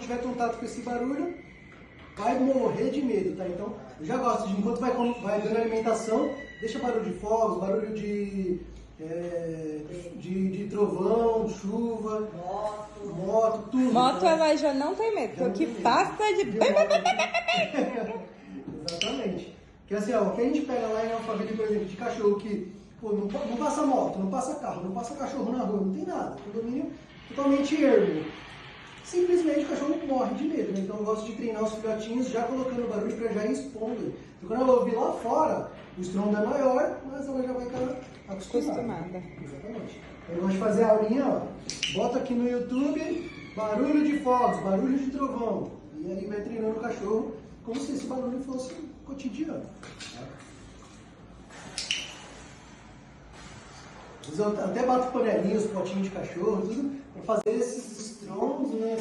quando tiver contato com esse barulho, vai morrer de medo, tá? Então, eu já gosto de, enquanto vai dando alimentação, deixa barulho de fogos, barulho de trovão, chuva, moto, tudo. Moto, né? ela já não tem medo, porque passa de... Exatamente. Porque assim, ó, o que a gente pega lá em Alphaville, por exemplo, de cachorro que pô, não passa moto, não passa carro, não passa cachorro na rua, não tem nada. Condomínio totalmente ermo. Simplesmente o cachorro morre de medo, né? Então eu gosto de treinar os filhotinhos já colocando barulho para já ir expondo. Então quando ela ouvir lá fora, o estrondo é maior, mas ela já vai estar acostumada. Exatamente. Eu gosto de fazer a aulinha, ó. Bota aqui no YouTube, barulho de fogos, barulho de trovão. E aí vai treinando o cachorro como se esse barulho fosse cotidiano. Eu até bato panelinhas, potinhos de cachorro, tudo, para fazer esses estrondos, né?